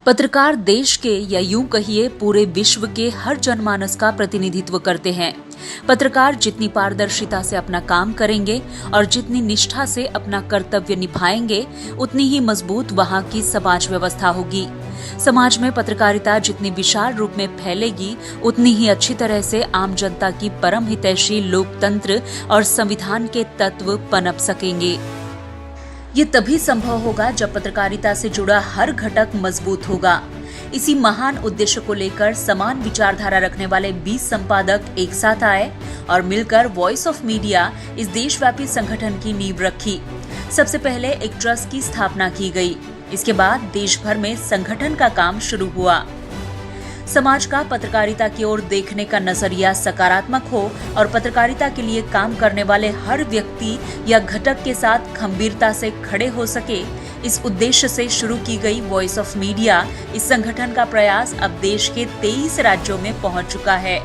पत्रकार देश के या यूं कहिए पूरे विश्व के हर जनमानस का प्रतिनिधित्व करते हैं। पत्रकार जितनी पारदर्शिता से अपना काम करेंगे और जितनी निष्ठा से अपना कर्तव्य निभाएंगे, उतनी ही मजबूत वहां की समाज व्यवस्था होगी। समाज में पत्रकारिता जितनी विशाल रूप में फैलेगी, उतनी ही अच्छी तरह से आम जनता की परम हितैषी लोकतंत्र और संविधान के तत्व पनप सकेंगे। ये तभी संभव होगा जब पत्रकारिता से जुड़ा हर घटक मजबूत होगा। इसी महान उद्देश्य को लेकर समान विचारधारा रखने वाले 20 संपादक एक साथ आए और मिलकर वॉइस ऑफ मीडिया इस देशव्यापी संगठन की नींव रखी। सबसे पहले एक ट्रस्ट की स्थापना की गई। इसके बाद देश भर में संगठन का काम शुरू हुआ। समाज का पत्रकारिता की ओर देखने का नजरिया सकारात्मक हो और पत्रकारिता के लिए काम करने वाले हर व्यक्ति या घटक के साथ खंबीरता से खड़े हो सके, इस उद्देश्य से शुरू की गई वॉइस ऑफ मीडिया इस संगठन का प्रयास अब देश के 23 राज्यों में पहुंच चुका है।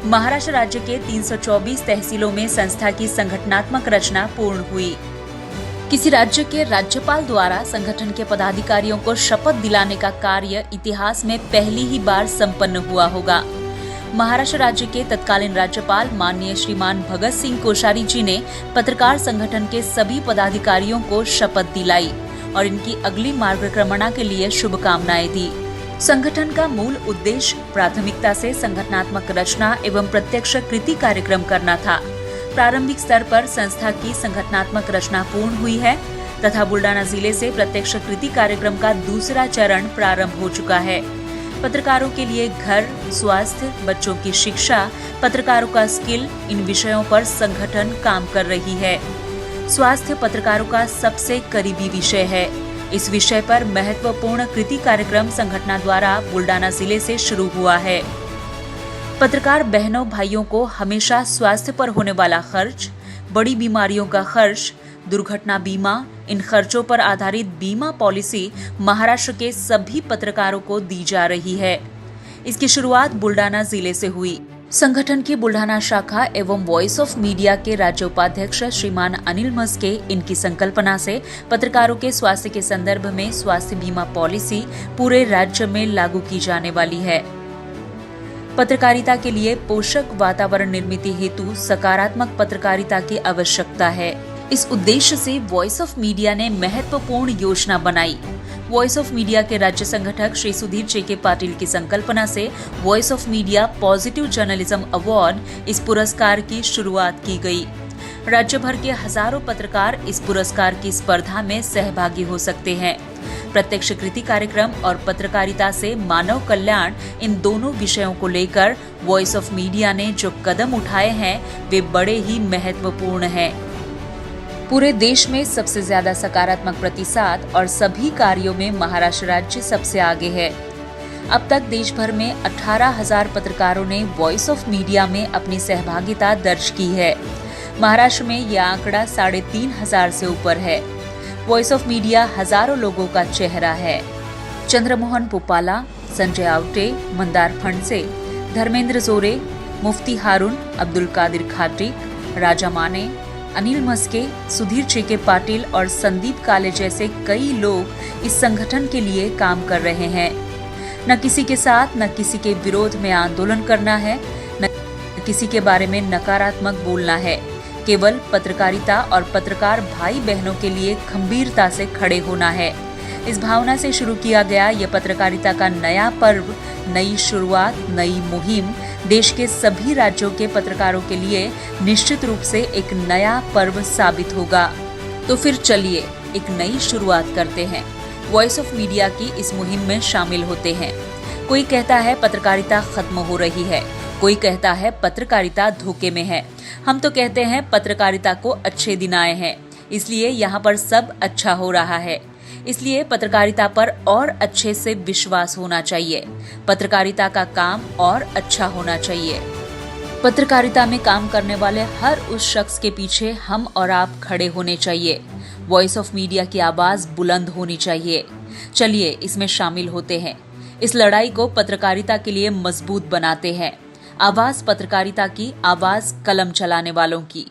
महाराष्ट्र राज्य के 324 तहसीलों में संस्था की संगठनात्मक रचना पूर्ण हुई। किसी राज्य के राज्यपाल द्वारा संगठन के पदाधिकारियों को शपथ दिलाने का कार्य इतिहास में पहली ही बार संपन्न हुआ होगा। महाराष्ट्र राज्य के तत्कालीन राज्यपाल माननीय श्रीमान भगत सिंह कोश्यारी जी ने पत्रकार संगठन के सभी पदाधिकारियों को शपथ दिलाई और इनकी अगली मार्गक्रमणा के लिए शुभकामनाएं दी। संगठन का मूल उद्देश्य प्राथमिकता से संगठनात्मक रचना एवं प्रत्यक्ष कृति कार्यक्रम करना था। प्रारंभिक स्तर पर संस्था की संगठनात्मक रचना पूर्ण हुई है तथा बुल्डाना जिले से प्रत्यक्ष कृति कार्यक्रम का दूसरा चरण प्रारंभ हो चुका है। पत्रकारों के लिए घर, स्वास्थ्य, बच्चों की शिक्षा, पत्रकारों का स्किल, इन विषयों पर संगठन काम कर रही है। स्वास्थ्य पत्रकारों का सबसे करीबी विषय है। इस विषय पर महत्वपूर्ण कृति कार्यक्रम संगठन द्वारा बुल्डाना जिले से शुरू हुआ है। पत्रकार बहनों भाइयों को हमेशा स्वास्थ्य पर होने वाला खर्च, बड़ी बीमारियों का खर्च, दुर्घटना बीमा, इन खर्चों पर आधारित बीमा पॉलिसी महाराष्ट्र के सभी पत्रकारों को दी जा रही है। इसकी शुरुआत बुल्डाना जिले से हुई। संगठन की बुल्डाना शाखा एवं वॉइस ऑफ मीडिया के राज्य उपाध्यक्ष श्रीमान अनिल मस्के इनकी संकल्पना से पत्रकारों के स्वास्थ्य के संदर्भ में स्वास्थ्य बीमा पॉलिसी पूरे राज्य में लागू की जाने वाली है। पत्रकारिता के लिए पोषक वातावरण निर्मित हेतु सकारात्मक पत्रकारिता की आवश्यकता है। इस उद्देश्य से वॉइस ऑफ मीडिया ने महत्वपूर्ण योजना बनाई। वॉइस ऑफ मीडिया के राज्य संगठक श्री सुधीर चेके पाटिल की संकल्पना से voice of media positive journalism award इस पुरस्कार की शुरुआत की गई। राज्य भर के हजारों पत्रकार इस पुरस्कार की स्पर्धा में सहभागी हो सकते हैं। प्रत्यक्ष कृति कार्यक्रम और पत्रकारिता से मानव कल्याण, इन दोनों विषयों को लेकर वॉइस ऑफ मीडिया ने जो कदम उठाए हैं वे बड़े ही महत्वपूर्ण हैं। पूरे देश में सबसे ज्यादा सकारात्मक प्रतिसाद और सभी कार्यों में महाराष्ट्र राज्य सबसे आगे है। अब तक देश भर में 18,000 पत्रकारों ने वॉइस ऑफ मीडिया में अपनी सहभागिता दर्ज की है। महाराष्ट्र में यह आंकड़ा 3,500 से ऊपर है। वॉइस ऑफ मीडिया हजारों लोगों का चेहरा है। चंद्रमोहन पुपाला, संजय आवटे, मंदार फणसे, धर्मेंद्र जोरे, मुफ्ती हारून, अब्दुल कादिर खाटिक, राजा माने, अनिल मस्के, सुधीर चेके पाटिल और संदीप काले जैसे कई लोग इस संगठन के लिए काम कर रहे हैं। न किसी के साथ न किसी के विरोध में आंदोलन करना है, न किसी के बारे में नकारात्मक बोलना है। केवल पत्रकारिता और पत्रकार भाई बहनों के लिए खंबीरता से खड़े होना है। इस भावना से शुरू किया गया यह पत्रकारिता का नया पर्व, नई शुरुआत, नई मुहिम देश के सभी राज्यों के पत्रकारों के लिए निश्चित रूप से एक नया पर्व साबित होगा। तो फिर चलिए एक नई शुरुआत करते हैं। वॉइस ऑफ मीडिया की इस मुहिम में शामिल होते हैं। कोई कहता है पत्रकारिता खत्म हो रही है, कोई कहता है पत्रकारिता धोखे में है। हम तो कहते हैं पत्रकारिता को अच्छे दिन आए हैं, इसलिए यहाँ पर सब अच्छा हो रहा है। इसलिए पत्रकारिता पर और अच्छे से विश्वास होना चाहिए। पत्रकारिता का काम और अच्छा होना चाहिए। पत्रकारिता में काम करने वाले हर उस शख्स के पीछे हम और आप खड़े होने चाहिए। वॉइस ऑफ मीडिया की आवाज बुलंद होनी चाहिए। चलिए इसमें शामिल होते हैं। इस लड़ाई को पत्रकारिता के लिए मजबूत बनाते हैं। आवाज पत्रकारिता की, आवाज कलम चलाने वालों की।